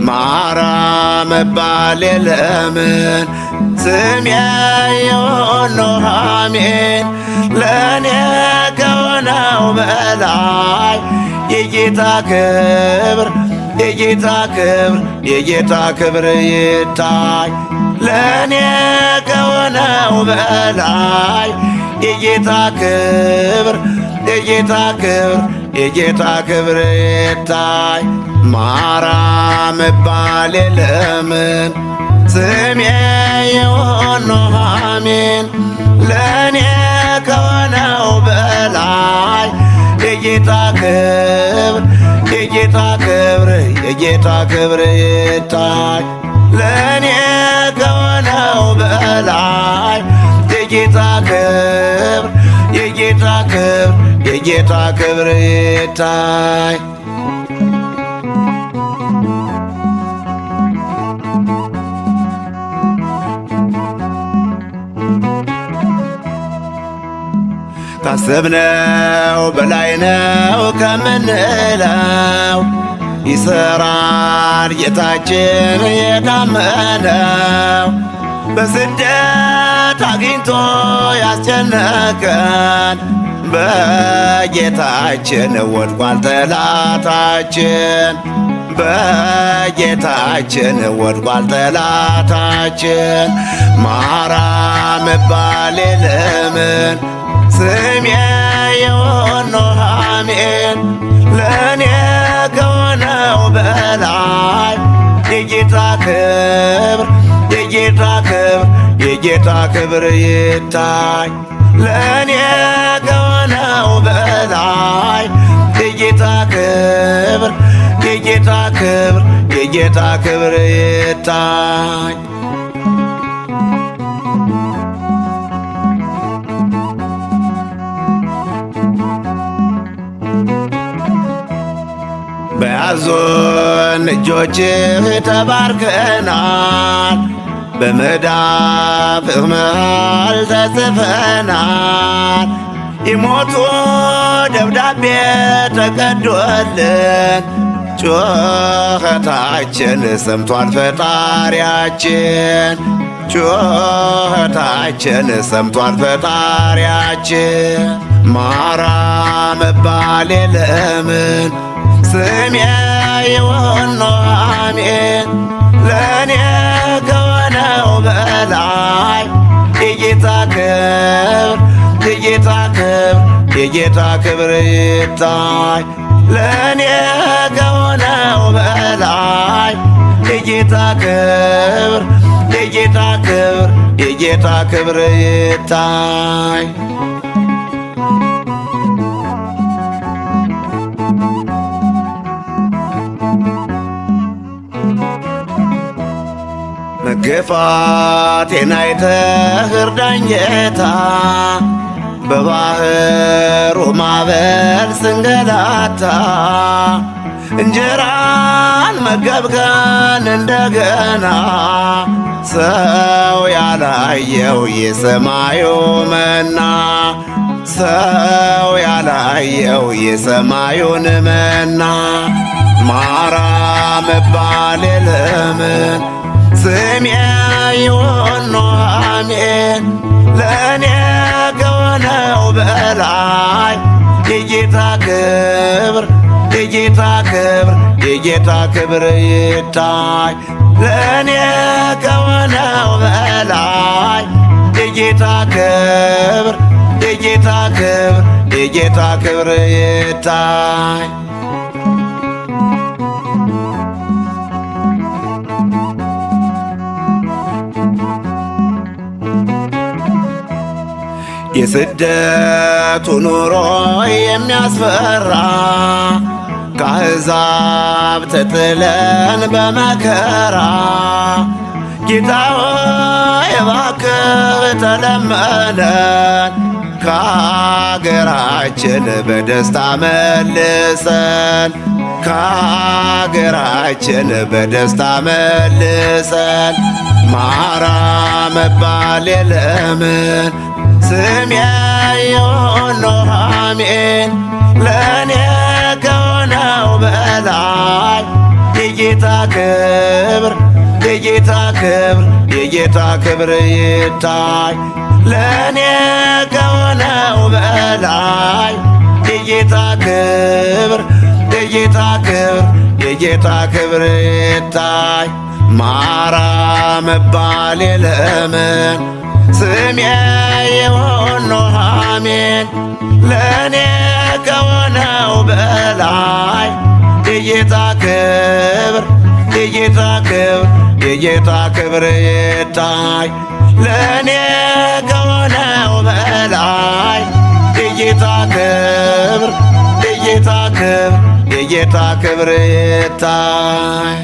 ማርያም መባል የለምን ስሜ ኑኃሚን ለእኔ ከሆነው በላይ የጌታ ክብር የጌታ ክብር የጌታ ክብር ይታይ ለእኔ ከሆነው በላይ የጌታ ክብር የጌታ ክብር የጌታ ክብር ይታይ ማርያም መባል የለምን ስሜ ኑኃሚን ለእኔ ከሆነው በላይ የጌታ ክብር የጌታ ክብር የጌታ ክብር ይታይ ለእኔ ከሆነው በላይ የጌታ ክብር የጌታ ክብር የጌታ ክብር ይታይ ካሰብነው በላይ ነው ከምንለው ይሰራል ጌታችን የታመነው በስደት አግኝቶ ያስጨነቀን በጌታችን ወድቋል ጠላታችን በጌታችን ወድቋል ጠላታችን ማርያም መባል የለምን ስሜ ኑኃሚን ለእኔ ከሆነው በላይ የጌታ ክብር የጌታ ክብር የጌታ ክብር ይታይ ለእኔ ከሆነው በላይ የጌታ ክብር የጌታ ክብር የጌታ ክብር ይታይ በያዙን እጆችህ ተባርከናል በመዳፍህ መሃል ተጽፈናል የሞቱ ደብዳቤ ተቀዶልን ጩኸታችን ሰምቷል ፈጣሪያችን ጩኸታችን ሰምቷል ፈጣሪያችን ማርያም መባል የለምን ስሜ ኑኃሚን ለእኔ ከሆነው በላይ የጌታ ክብር የጌታ ክብር የጌታ ክብር ይታይ ለእኔ ከሆነው በላይ የጌታ ክብር የጌታ ክብር የጌታ ክብር ይታይ መገፋቴን አይተህ እርዳኝ ጌታ በባህሩ ማዕበል ስንገላታ እንጀራን መገብከን እንደገና ሰው ያላየው የሰማዩ መና ሰው ያላየው የሰማዩን መና ማርያም መባል የለምን ስሜ ኑኃሚን ለእኔ ከሆነው በላይ የጌታ ክብር የጌታ ክብር የጌታ ክብር ይታይ ለእኔ ከሆነው በላይ የጌታ ክብር የጌታ ክብር የጌታ ክብር ይታይ። የስደቱ ኑሮ የሚያስፈራ ከአሕዛብ ተጥለን በመከራ ጌታ ሆይ እባክህ ተለመነን ከአገራችን በደስታ መልሰን ከአገራችን በደስታ መልሰን። ማራ መባል የለምን ስሜ ይሁን ኑኃሚን ለእኔ ከሆነው በላይ የጌታ ክብር የጌታ ክብር የጌታ ክብር ይታይ። ለእኔ ከሆነው በላይ የጌታ ክብር የጌታ ክብር የጌታ ክብር ይታይ። ማራ መባል የለምን ስሜ ይሁን ኑኃሚን ለእኔ ከሆነው በላይ የጌታ ክብር የጌታ ክብር የጌታ ክብር ይታይ። ለእኔ ከሆነው በላይ የጌታ ክብር የጌታ ክብር የጌታ ክብር ይታይ።